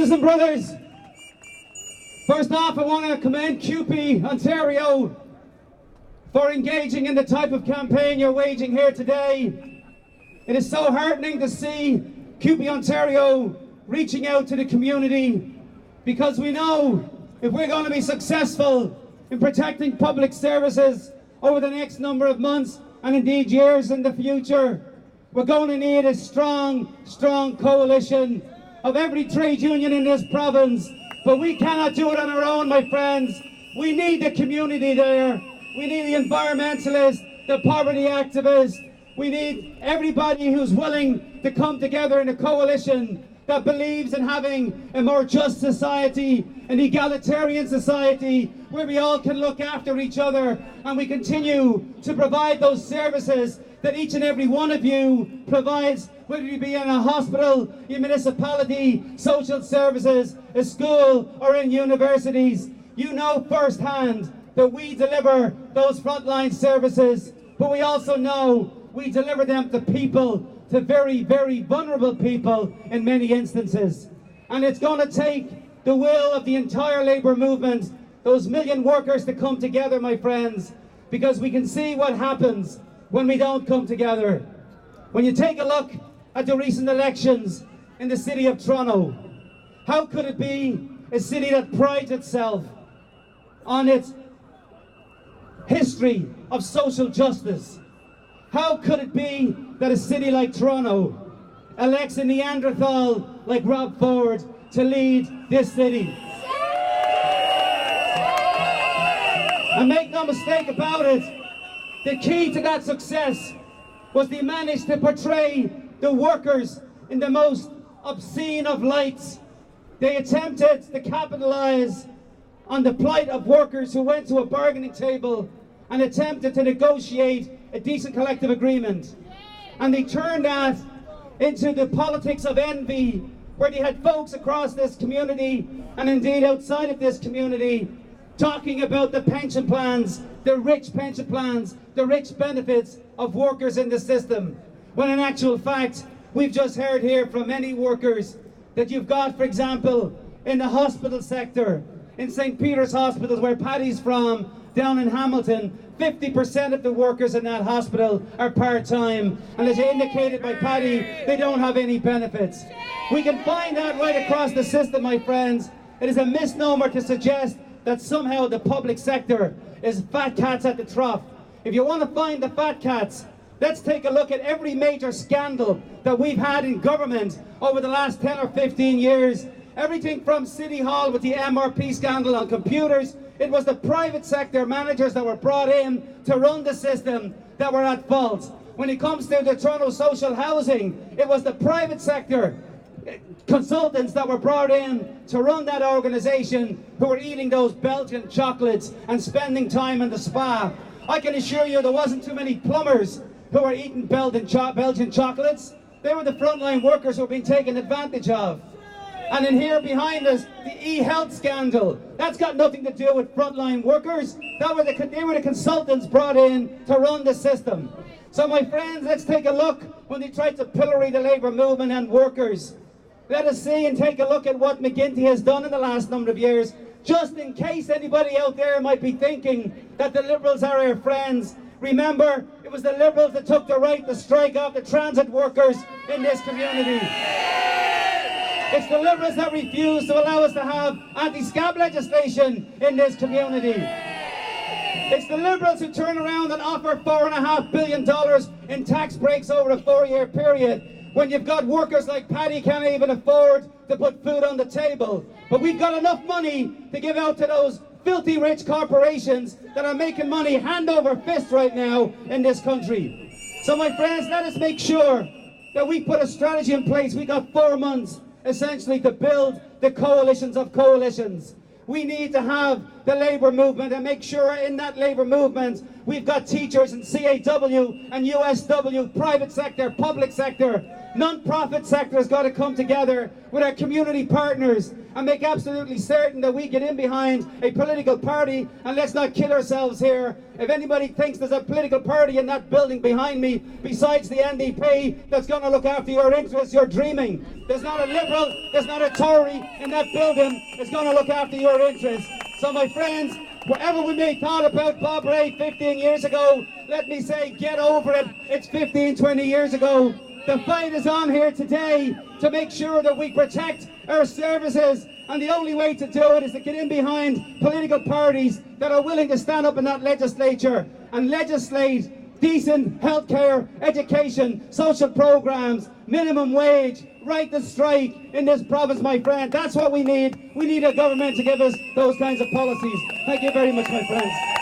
Sisters and brothers, first off I want to commend CUPE Ontario for engaging in the type of campaign you're waging here today. It is so heartening to see CUPE Ontario reaching out to the community, because we know if we're going to be successful in protecting public services over the next number of months and indeed years in the future, we're going to need a strong coalition of every trade union in this province. But we cannot do it on our own, my friends. We need the community there. We need the environmentalists, the poverty activists. We need everybody who's willing to come together in a coalition that believes in having a more just society, an egalitarian society, where we all can look after each other and we continue to provide those services that each and every one of you provides, whether you be in a hospital, a municipality, social services, a school, or in universities. You know firsthand that we deliver those frontline services, but we also know we deliver them to people, to very, very vulnerable people in many instances. And it's going to take the will of the entire labour movement, those million workers, to come together, my friends, because we can see what happens when we don't come together. When you take a look at the recent elections in the city of Toronto, how could it be a city that prides itself on its history of social justice? How could it be that a city like Toronto elects a Neanderthal like Rob Ford to lead this city? And make no mistake about it, the key to that success was they managed to portray the workers in the most obscene of lights. They attempted to capitalize on the plight of workers who went to a bargaining table and attempted to negotiate a decent collective agreement. And they turned that into the politics of envy, where they had folks across this community and indeed outside of this community talking about the pension plans, the rich pension plans, the rich benefits of workers in the system. When in actual fact, we've just heard here from many workers that you've got, for example, in the hospital sector, in St. Peter's Hospital, where Paddy's from, down in Hamilton, 50% of the workers in that hospital are part-time, and as indicated by Paddy, they don't have any benefits. We can find that right across the system, my friends. It is a misnomer to suggest that somehow the public sector is fat cats at the trough. If you want to find the fat cats, let's take a look at every major scandal that we've had in government over the last 10 or 15 years. Everything from City Hall with the MRP scandal on computers. It was the private sector managers that were brought in to run the system that were at fault. When it comes to the Toronto social housing, it was the private sector consultants that were brought in to run that organisation who were eating those Belgian chocolates and spending time in the spa. I can assure you there wasn't too many plumbers who were eating Belgian chocolates. They were the frontline workers who were being taken advantage of. And in here behind us, the e-health scandal. That's got nothing to do with frontline workers. They were the consultants brought in to run the system. So my friends, let's take a look when they tried to pillory the labour movement and workers. Let us see and take a look at what McGuinty has done in the last number of years, just in case anybody out there might be thinking that the Liberals are our friends. Remember, it was the Liberals that took the right to strike off the transit workers in this community. It's the Liberals that refuse to allow us to have anti-scab legislation in this community. It's the Liberals who turn around and offer $4.5 billion in tax breaks over a 4-year period, when you've got workers like Paddy can't even afford to put food on the table. But we've got enough money to give out to those filthy rich corporations that are making money hand over fist right now in this country. So my friends, let us make sure that we put a strategy in place. We got 4 months essentially to build the coalitions of coalitions. We need to have the labour movement and make sure in that labour movement we've got teachers in CAW and USW, private sector, public sector, Non-profit sector has got to come together with our community partners and make absolutely certain that we get in behind a political party, and let's not kid ourselves here. If anybody thinks there's a political party in that building behind me besides the NDP that's going to look after your interests, you're dreaming. There's not a Liberal, there's not a Tory in that building that's going to look after your interests. So my friends, whatever we may thought about Bob Ray 15 years ago, let me say, get over it. It's 15, 20 years ago. The fight is on here today to make sure that we protect our services, and the only way to do it is to get in behind political parties that are willing to stand up in that legislature and legislate decent healthcare, education, social programs, minimum wage, right to strike in this province, my friend. That's what we need. We need a government to give us those kinds of policies. Thank you very much, my friends.